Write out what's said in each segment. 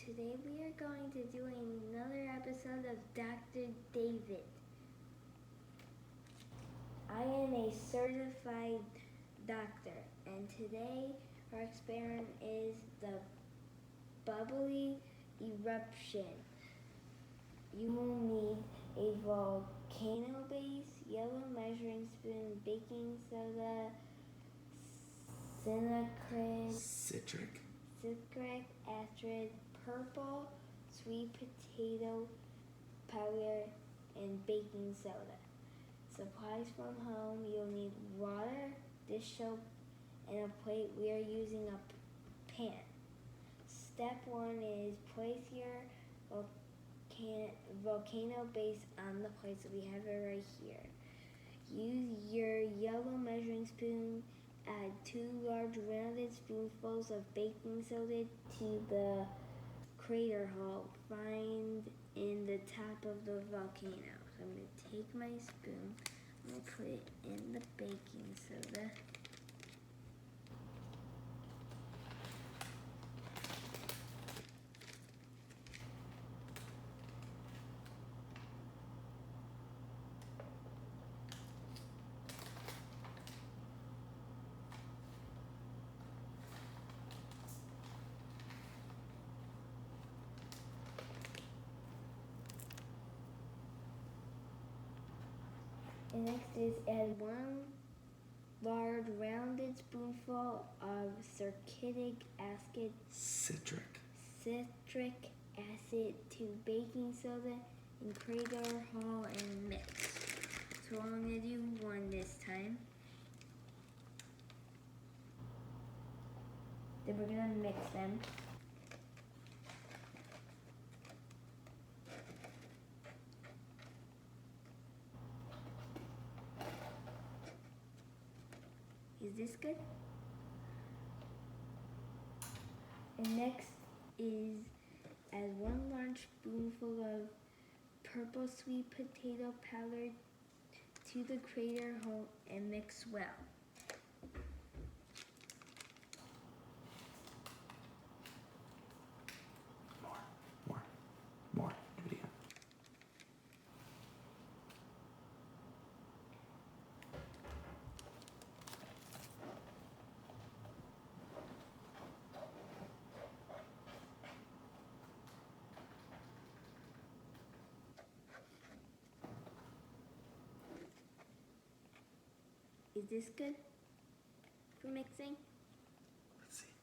Today we are going to do another episode of Dr. David. I am a certified doctor, and today our experiment is the bubbly eruption. You will need a volcano base, yellow measuring spoon, baking soda, citric acid, purple sweet potato powder, and baking soda. Supplies from home: you'll need water, dish soap, and a plate. We are using a pan. Step 1 is place your volcano base on the plate, so we have it right here. Use your yellow measuring spoon. Add 2 large rounded spoonfuls of baking soda to the crater hole found in the top of the volcano. So I'm going to take my spoon, I'm going to put it in the baking soda. And next is add 1 large rounded spoonful of citric acid to baking soda and crater hole and mix. So I'm going to do 1 this time. Then we're going to mix them. Is this good? And next is add 1 large spoonful of purple sweet potato powder to the crater hole and mix well. More. Do it again. Is this good for mixing? Let's see.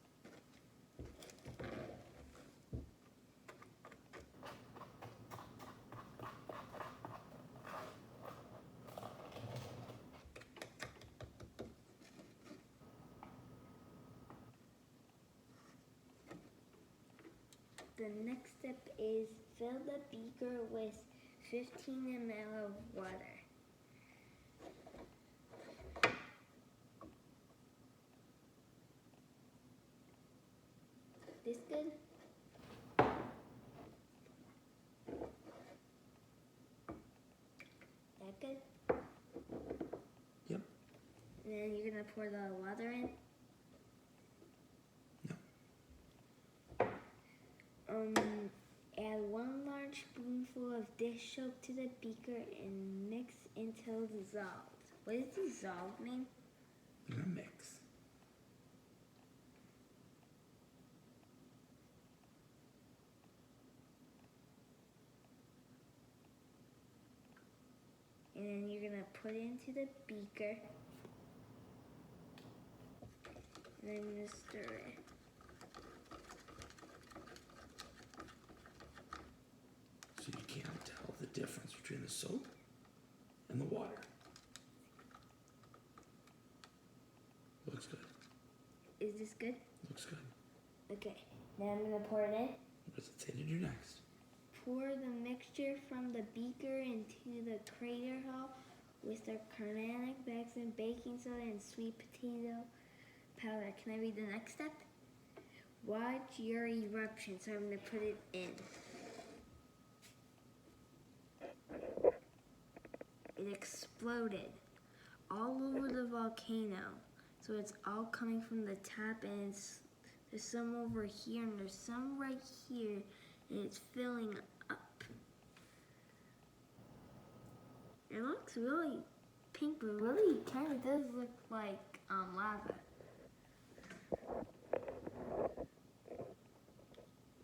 The next step is fill the beaker with 15 ml of water. This good? That good? Yep. And then you're gonna pour the water in? No. Add 1 large spoonful of dish soap to the beaker and mix until dissolved. What does dissolved mean? You're gonna mix. And then you're gonna put it into the beaker. And then you're gonna stir it. So you can't tell the difference between the soap and the water. Looks good. Is this good? Looks good. Okay, now I'm gonna pour it in. What does it say to do next? Pour the mixture from the beaker into the crater hole with the Volcanic bags and baking soda and sweet potato powder. Can I read the next step? Watch your eruption. So I'm going to put it in. It exploded all over the volcano. So it's all coming from the top and There's some over here, and there's some right here, and it's filling up. It looks really pink, but really kind of does look like lava.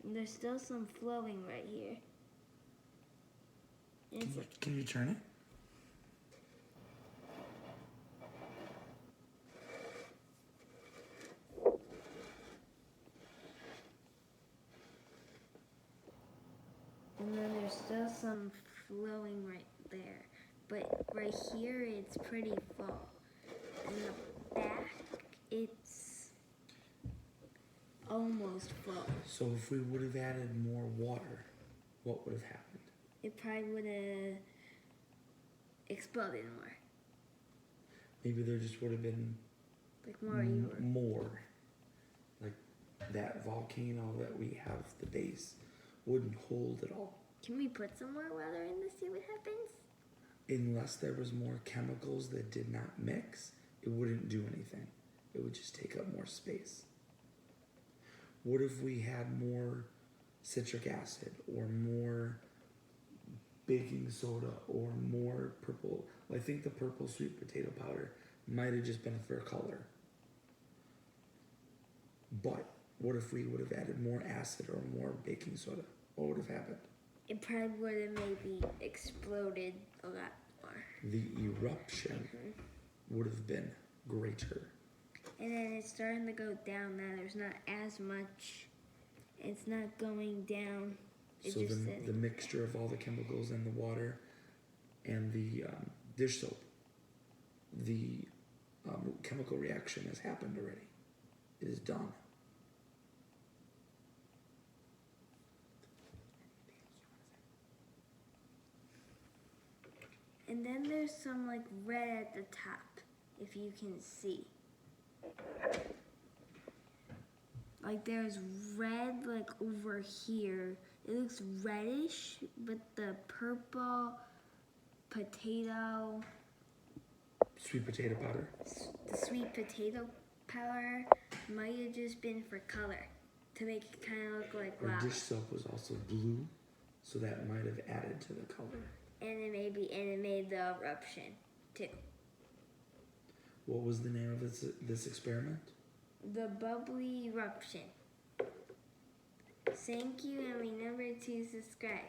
And there's still some flowing right here. Can you turn it? And then there's still some flowing right there. But right here, it's pretty full. In the back, it's almost full. So if we would have added more water, what would have happened? It probably would have exploded more. Maybe there just would have been Like more. more. Like that volcano that we have, the base, wouldn't hold at all. Can we put some more water in to see what happens? Unless there was more chemicals that did not mix, it wouldn't do anything. It would just take up more space. What if we had more citric acid or more baking soda or more purple? Well, I think the purple sweet potato powder might have just been for color. But what if we would have added more acid or more baking soda? What would have happened? It probably would have maybe exploded a lot more. The eruption would have been greater. And then it's starting to go down now. There's not as much. It's not going down. It's So just the mixture of all the chemicals in the water and the dish soap, the chemical reaction has happened already. It is done. And then there's some like red at the top, if you can see. Like there's red like over here. It looks reddish, but the purple potato, Sweet potato powder. the sweet potato powder might have just been for color, to make it kind of look like Our lava. dish soap was also blue, so that might have added to the color. And it made the eruption too. What was the name of this experiment? The bubbly eruption. Thank you, and remember to subscribe.